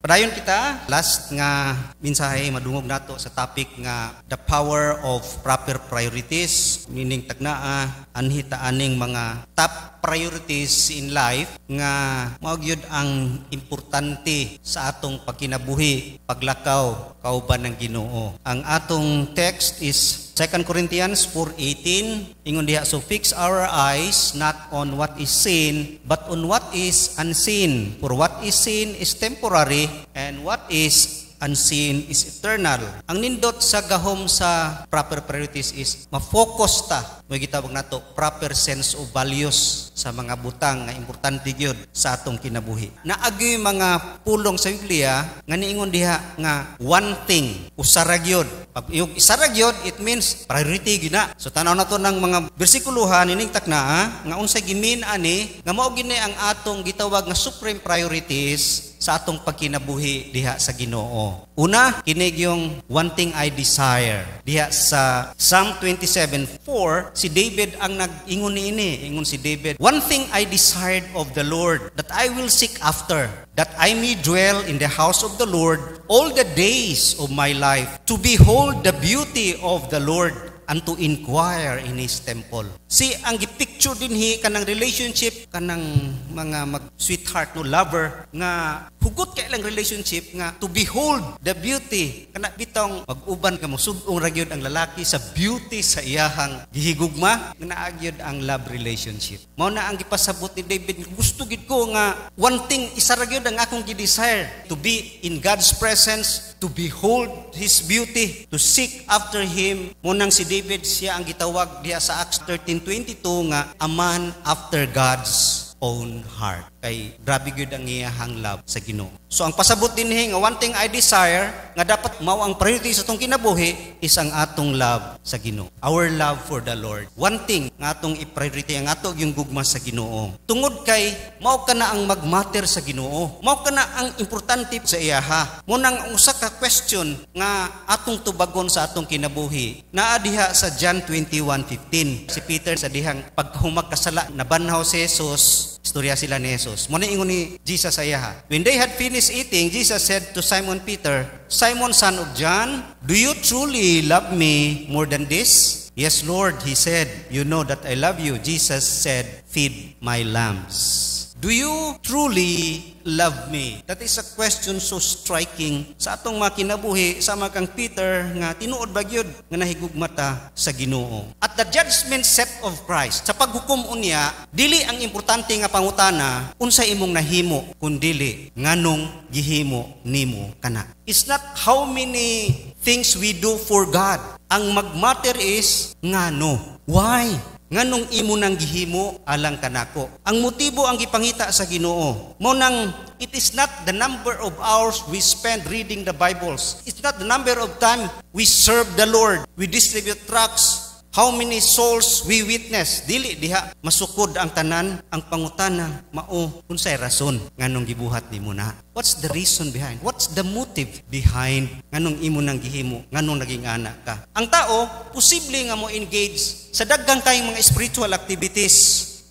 Padayon kita, last nga mensahe madungog nato sa topic nga the power of proper priorities, meaning tagnaa anhita aning mga top priorities in life nga mao gyud ang importante sa atong pagkinabuhi, paglakaw kauban ng Ginoo. Ang atong text is 2 Corinthians 4:18. Ingon diha, so fix our eyes not on what is seen, but on what is unseen. For what is seen is temporary, and what is unseen is eternal. Ang nindot sa gahom sa proper priorities is ma-focus ta. May gitawag nato proper sense of values sa mga butang nga importante gyud sa atong kinabuhi. Naagi mga pulong sa Biblia nga niingon diha nga one thing, usara gyud. Pag yung isara gyud, it means priority gyud na. So tanaw nato ng mga bersikuluhan ining taknaa nga unsay gimin ani nga mao gini ang atong gitawag nga supreme priorities sa atong pagkinabuhi diha sa Ginoo. Una, kinig yung one thing I desire. Diha sa Psalm 27:4, si David ang nag-ingon niini. Ingon si David, one thing I desired of the Lord, that I will seek after, that I may dwell in the house of the Lord all the days of my life, to behold the beauty of the Lord, and to inquire in His temple. Si ang gipicture dinhi kanang relationship kanang mga sweetheart no lover nga hugot kay lang relationship nga to behold the beauty kana bitong mag-uban ka mo sug-ong ra gyud ang lalaki sa beauty sa iyahang gihigugma nga naa gyud ang love relationship. Mao na ang gipasabot ni David, gusto gid ko nga one thing isa ra gyud ang akong gi-desire, to be in God's presence, to behold His beauty, to seek after Him. Mo nang si David siya ang gitawag diha sa Acts 13:22 nga a man after God's own heart. Kay grabe gyud ang iyahang love sa Ginoo. So ang pasabot dinhi nga one thing I desire nga dapat mao ang priority sa atong kinabuhi is ang atong love sa Ginoo. Our love for the Lord. One thing nga atong i-priority ang ato yung gugma sa Ginoo. Tungod kay mao kana ang magmatter sa Ginoo. Mao kana ang importante sa iyaha. Mo nang usa ka question nga atong tubagon sa atong kinabuhi. Naa diha sa John 21:15. Si Peter sa dihang paghumag kasala nabanhaw si Jesus. Istorya sila ni Jesus. Muna ingon ni Jesus sa iyaha. When they had finished eating, Jesus said to Simon Peter, Simon, son of John, do you truly love me more than this? Yes, Lord, he said, you know that I love you. Jesus said, feed my lambs. Do you truly love me? That is a question so striking sa atong mga kinabuhi sa mga kang Peter nga tinuod ba gyud nga nahigugmata sa Ginoo. At the judgment set of Christ, sa paghukom unya, dili ang importante nga pangutana unsa imong nahimo kundili nganong gihimo nimo kana. It's not how many things we do for God. Ang magmatter is ngano. Why? Nganong imo nang gihimo alang kanako. Ang motibo ang gipangita sa Ginoo. Mo nang it is not the number of hours we spend reading the Bibles. It's not the number of time we serve the Lord. We distribute tracts. How many souls we witness. Dili diha masukod ang tanan. Ang pangutana mao unsay rason nganong gibuhat nimo na. What's the reason behind? What's the motive behind nganong imo nang gihimo, nganong naging anak ka? Ang tao posible nga mo engage sa daghang kayong mga spiritual activities,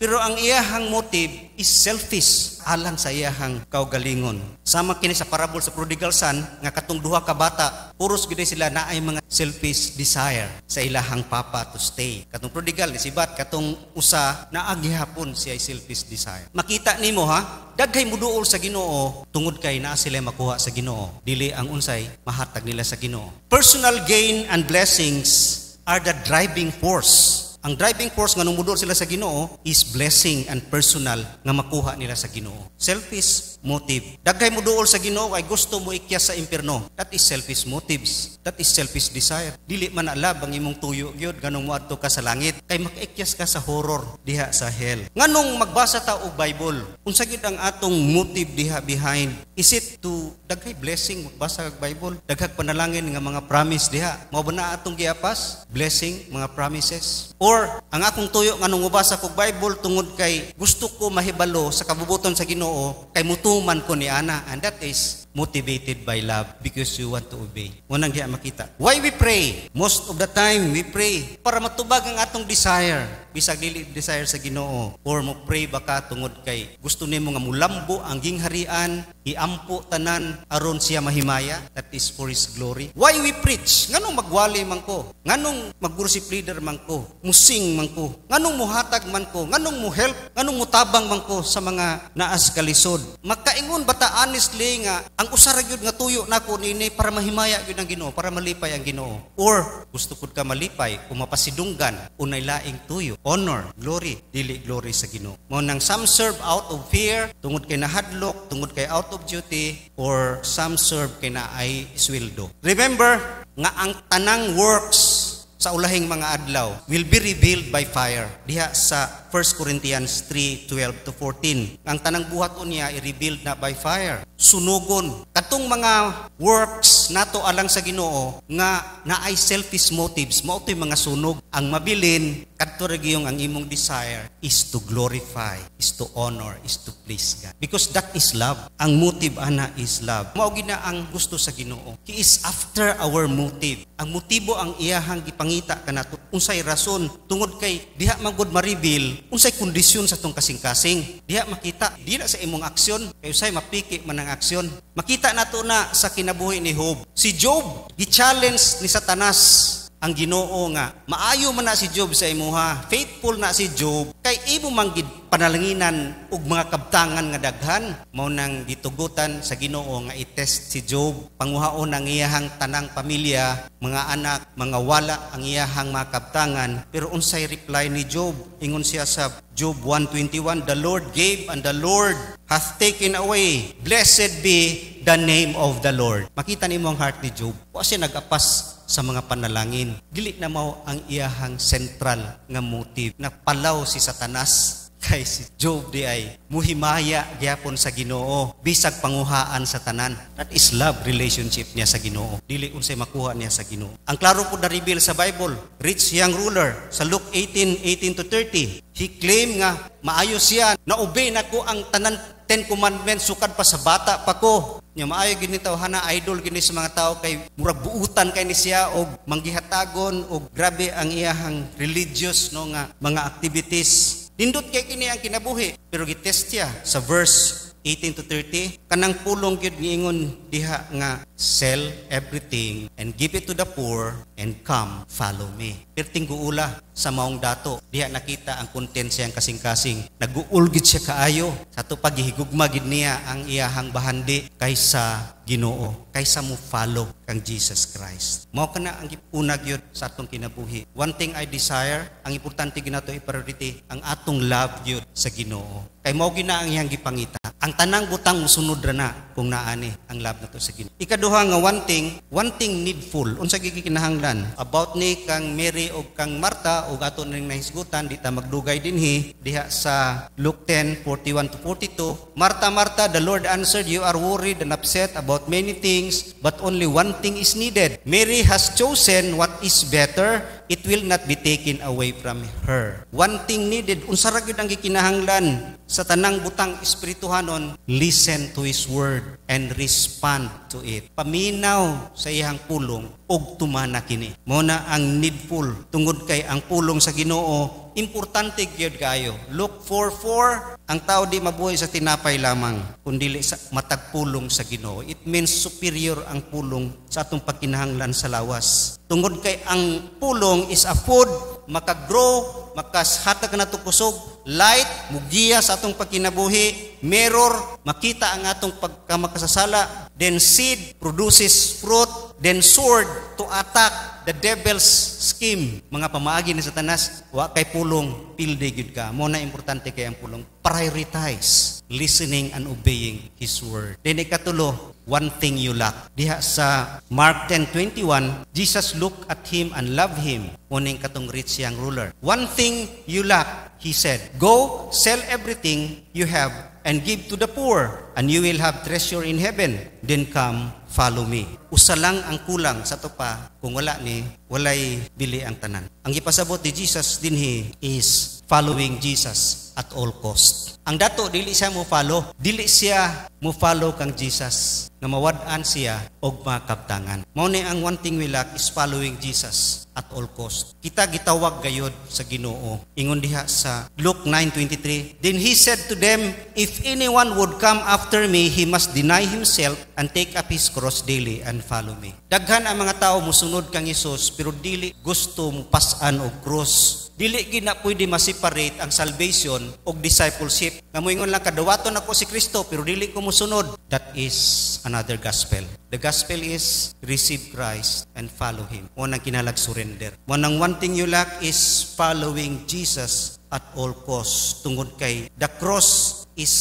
pero ang iyahang motive is selfish alang sa iyahang kaugalingon. Sama kini sa parable sa prodigal son nga katong duha ka bata, puros gid sila naay mga selfish desire sa ilahang papa to stay. Katong prodigal ni sibat, katong usa naagi hapon siya selfish desire. Makita nimo ha, daghay muduol sa Ginoo tungod kay naa sila makuha sa Ginoo. Dili ang unsay mahatag nila sa Ginoo. Personal gain and blessings are the driving force. Ang driving force nga nung mudol sila sa Ginoo is blessing and personal nga makuha nila sa Ginoo. Selfish motive. Daghay mo duol sa Ginoo kay gusto mo ikyas sa impierno. That is selfish motives. That is selfish desire. Dili man alab ang imong tuyo gyud nganong moadto ka sa langit kay makaikyas ka sa horror diha sa hell. Nganong magbasa ta og Bible? Unsa gyud ang atong motive diha behind? Is it to daghay blessing magbasa og Bible? Daghag panalangin nga mga promise diha. Mao ba na atong giapas? Blessing, mga promises. Or ang akong tuyo nga nung mabasa kog Bible tungod kay gusto ko mahibalo sa kabubuton sa Ginoo kay mutuman ko ni ana, and that is motivated by love because you want to obey. Munang diha makita. Why we pray? Most of the time we pray para matubag ang atong desire. Bisag dili desire sa Ginoo, or mo pray baka tungod kay gusto nimo nga mulambo ang gingharian, iampo tanan aron siya mahimaya. That is for His glory. Why we preach? Nganong magwali man ko? Nganong mag-worship leader man ko? Musing man ko? Nganong muhatag man ko? Nganong mo help? Nganong mutabang man ko sa mga naas kalisod? Magkaingon bata honestly nga ang usara gyud nga tuyo nako nini para mahimaya gyud ang Ginoo, para malipay ang Ginoo. Or gusto pud ka malipay o mapasidunggan unay laing tuyo. Honor, glory, dili glory sa Ginoo. Mao nang some serve out of fear, tungod kay nahadlok, tungod kay out of duty, or some serve kay naay sweldo. Remember nga ang tanang works sa ulahing mga adlaw will be revealed by fire. Diha sa 1 Corinthians 3:12-14. Ang tanang buhaton niya i-revealed na by fire. Sunugon. Katong mga works nato alang sa Ginoo nga naay selfish motives, mao toy mga sunog. Ang mabilin kadto ra giyong ang imong desire is to glorify, is to honor, is to please God. Because that is love. Ang motive ana is love. Mao gina ang gusto sa Ginoo. He is after our motive. Ang motibo ang iyahang gipangita kanato. Unsay rason tungod kay diha magud ma-reveal unsay kondisyon sa tong kasing-kasing. Diha makita dili sa imong aksyon kay usay mapiki man ang aksyon. Makita nato na sa kinabuhi ni Job. Si Job gi-challenge ni Satanas ang Ginoo nga maayo man na si Job sa imuha, faithful na si Job kay imo manggid panalanginan og mga kabtangan nga daghan. Mao nang gitugutan sa Ginoo nga i-test si Job, panguhaon ang iyahang tanang pamilya, mga anak, mga wala ang iyahang mga kabtangan. Pero unsay reply ni Job? Ingon siya sa Job 1:21, the Lord gave and the Lord hath taken away. Blessed be the name of the Lord. Makita nimo ang heart ni Job. Wa siya nagapas sa mga panalangin. Dili na mao ang iyahang central nga motive. Napalaw si Satanas kay si Job di ay muhimaya gyapon sa Ginoo bisag panguhaan sa tanan. That is love relationship niya sa Ginoo. Dili unsay makuha niya sa Ginoo. Ang klaro pud na reveal sa Bible, rich young ruler sa Luke 18:18-30. He claim nga maayo siya na obey nako ang tanan 10 commandments sukad pa sa bata pa ko. Nya maayo gini tawhana idol gini sa mga tao kay murag buutan kay ni siya og manggihatagon og grabe ang iyahang religious no nga mga activities. Nindot kay kini ang kinabuhi pero gitest siya sa verse 18-30 kanang pulong gyud giingon diha nga sell everything and give it to the poor and come follow me. Perting guula sa maong dato diha nakita ang content siyang kasing-kasing. Naguul gid siya kaayo sa to paghihigugma gid niya ang iyahang bahandi kaysa Ginoo, kaysa mo follow kang Jesus Christ. Mao kana ang unag gyud sa atong kinabuhi. One thing I desire, ang importante ginato i-priority ang atong love gyud sa Ginoo. Kay mao gina ang iyang gipangita. Ang tanang butang musunod ra na kung naani ang love nato sa Ginoo. Ikaduha nga one thing needful. Unsa gikinahanglan about ni kang Mary o kang Marta o ato ning nahisgutan di ta magdugay dinhi diha sa Luke 10:41-42. Marta, Marta, the Lord answered, you are worried and upset about many things, but only one thing is needed. Mary has chosen what is better. It will not be taken away from her. One thing needed. Unsa ra gyud ang gikinahanglan sa tanang butang espirituhanon? Listen to His word and respond to it. Paminaw sa iyang pulong og tumana kini. Mao na ang needful tungod kay ang pulong sa Ginoo importante gyud kayo. Luke 4:4, ang tao di mabuhay sa tinapay lamang kundi sa matag pulong sa Ginoo. It means superior ang pulong sa atong pagkinahanglan sa lawas. Tungod kay ang pulong is a food, makagrow, makashatag na to kusog, light, mugiya sa atong pagkinabuhi, mirror, makita ang atong pagkamakasasala, then seed produces fruit, then sword to attack the devil's scheme. Mga pamaagi ni Satanas, wa kay pulong, pilde gyud ka. Mo na importante kay ang pulong. Prioritize listening and obeying His word. Then ikatulo, one thing you lack. Diha sa Mark 10:21, Jesus looked at him and loved him. Muning katong rich young ruler. One thing you lack, He said, go, sell everything you have and give to the poor, and you will have treasure in heaven. Then come, follow me. Usa lang ang kulang sa to pa, kung wala ni, walay bili ang tanan. Ang ipasabot ni Jesus dinhi is following Jesus. at all cost. Ang dato dili siya mo follow, dili siya mo follow kang Jesus na mawad-an siya og makabtangan. Mao ni ang one thing we lack is following Jesus at all cost. Kita gitawag gayud sa Ginoo. Ingon diha sa Luke 9:23, then he said to them, if anyone would come after me, he must deny himself and take up his cross daily and follow me. Daghan ang mga tao musunod kang Hesus pero dili gusto mo pasan og cross. Dili gina pwede ma-separate ang salvation og discipleship. Ngamoingon lang kadawaton ako si Kristo pero dili ko mosunod. That is another gospel. The gospel is receive Christ and follow Him. Mo nang kinalag surrender. Mo nang one thing you lack is following Jesus at all costs. Tungod kay the cross is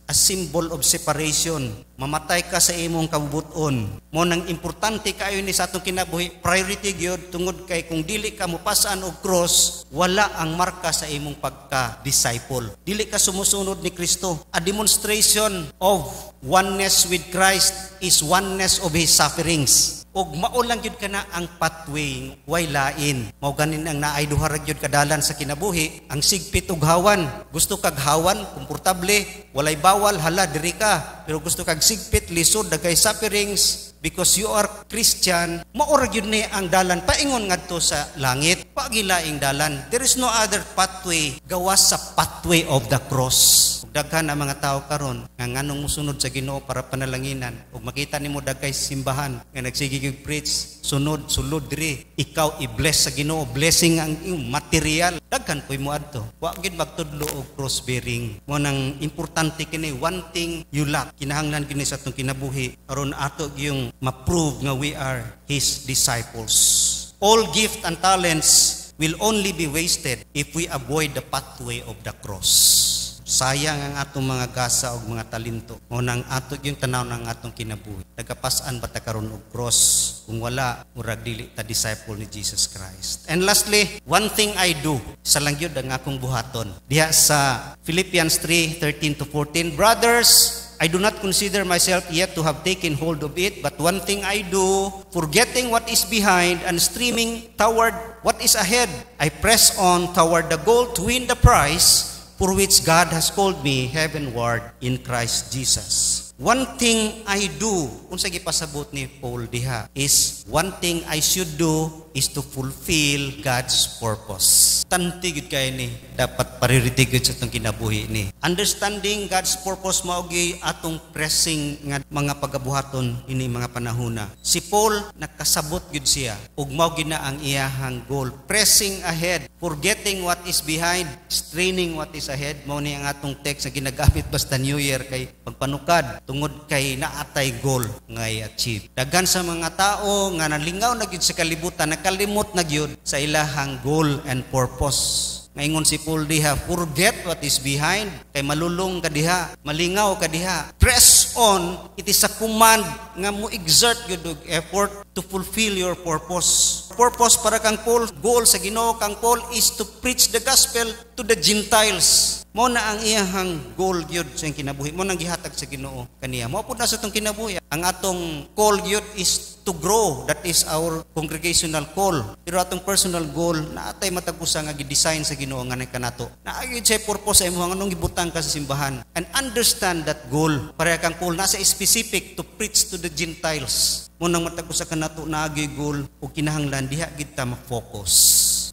a symbol of separation. Mamatay ka sa imong kabubuton. Mo nang importante kaayo ni sa atong kinabuhi. Priority gyud tungod kay kung dili ka mopasaan og cross, wala ang marka sa imong pagka-disciple. Dili ka sumusunod ni Kristo. A demonstration of oneness with Christ is oneness of His sufferings. Og mao lang gyud kana ang pathway way lain. Mao ganin ang naay duha ra gyud kadalan sa kinabuhi, ang sigpit ug hawan. Gusto kag hawan, komportable, walay bawal, hala diri ka. Pero gusto kag sigpit, lisod, dagay sufferings, because you are Christian, maura gyud ni ang dalan paingon ngadto sa langit. Pagilaing dalan. There is no other pathway gawas sa pathway of the cross. Daghan ang mga tao karon nga nganong musunod sa Ginoo para panalanginan ug makita nimo dagkay simbahan nga nagsigig preach sunod sulod diri ikaw i-bless sa Ginoo, blessing ang iyong material. Daghan koy mo adto. Wa gyud magtudlo og cross bearing. Mo nang importante kini one thing you lack. Kinahanglan kini sa atong kinabuhi aron ato gyung ma-prove nga we are His disciples. All gift and talents will only be wasted if we avoid the pathway of the cross. Sayang ang atong mga gasa o mga talento. O nang ato yung tanaw ng atong kinabuhi. Nagapasan ba ta karon og cross? Kung wala, murag dili ta disciple ni Jesus Christ. And lastly, one thing I do. Sa lang yun ang akong buhaton. Diha sa Philippians 3:13-14, brothers, I do not consider myself yet to have taken hold of it, but one thing I do, forgetting what is behind and streaming toward what is ahead, I press on toward the goal to win the prize for which God has called me heavenward in Christ Jesus. One thing I do, unsa gipasabot ni Paul diha, is one thing I should do is to fulfill God's purpose. Tanti gid kay ni dapat priority gid sa atong kinabuhi ni. Understanding God's purpose mao gyud atong pressing nga mga pagabuhaton ini mga panahona. Si Paul nakasabot gid siya ug mao gid na ang iyahang goal, pressing ahead, forgetting what is behind, straining what is ahead. Mao ni ang atong text nga ginagamit basta New Year kay pagpanukad tungod kay naatay goal nga i-achieve. Daghan sa mga tao nga nalingaw na gyud sa kalibutan, nakalimot na gyud sa ilahang goal and purpose. Ngayon si Paul diha, forget what is behind, kay malulong ka diha, malingaw ka diha. Press on, it is a command nga mo exert gyud og effort to fulfill your purpose. Purpose para kang Paul, goal sa Ginoo kang Paul is to preach the gospel to the Gentiles. Mo na ang iyang goal gyud sa kinabuhi, mo nang gihatag sa Ginoo kaniya. Mo pud na sa tong kinabuhi. Ang atong call gyud is to grow. That is our congregational call. Pero atong personal goal na atay matagusa nga gi-design sa Ginoo nga kanato. Naay gyud sa purpose sa imong anong gibutang ka sa simbahan. And understand that goal. Para kang call nasa specific to preach to the Gentiles. Mo nang matagusa kanato na agi goal o kinahanglan diha gid ta ma-focus.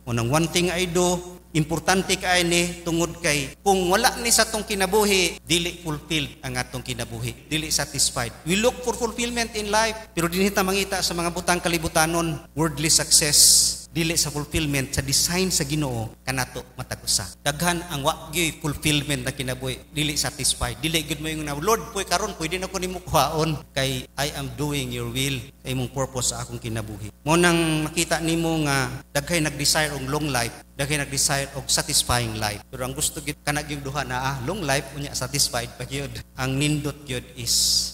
Mo nang one thing I do, importante kay ni tungod kay kung wala ni sa tong kinabuhi, dili fulfilled ang atong kinabuhi, dili satisfied. We look for fulfillment in life, pero dinhi ta mangita sa mga butang kalibutanon, worldly success, dili sa fulfillment sa design sa Ginoo kanato matagusa. Daghan ang wa gyud fulfillment na kinabuhi, dili satisfied. Dili gyud mo yung na Lord, puy karon pwede na ko nimo kuhaon kay I am doing your will, kay imong purpose sa akong kinabuhi. Mo nang makita nimo nga daghay nag-desire og long life, daghay nag-desire og satisfying life. Pero ang gusto gyud kana gyud duha na long life unya satisfied pa gyud. Ang nindot gyud is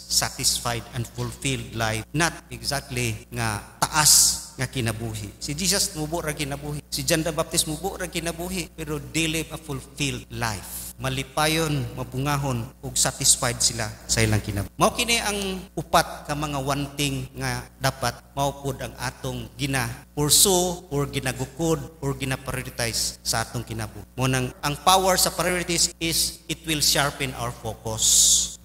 satisfied and fulfilled life, not exactly nga taas nga kinabuhi. Si Jesus mubo ra kinabuhi. Si John the Baptist mubo ra kinabuhi, pero they live a fulfilled life. malipayon, mabungahon ug satisfied sila sa ilang kinabuhi. Mao kini ang upat ka mga wanting nga dapat maupod ang atong gina-pursue or ginagukod or gina-prioritize sa atong kinabuhi. Munang ang power sa priorities is it will sharpen our focus.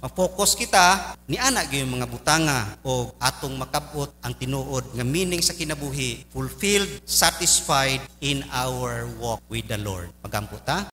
Ma-focus kita ni ana gyud mga butanga o atong makabot ang tinuod nga meaning sa kinabuhi, fulfilled, satisfied in our walk with the Lord. Magampo ta.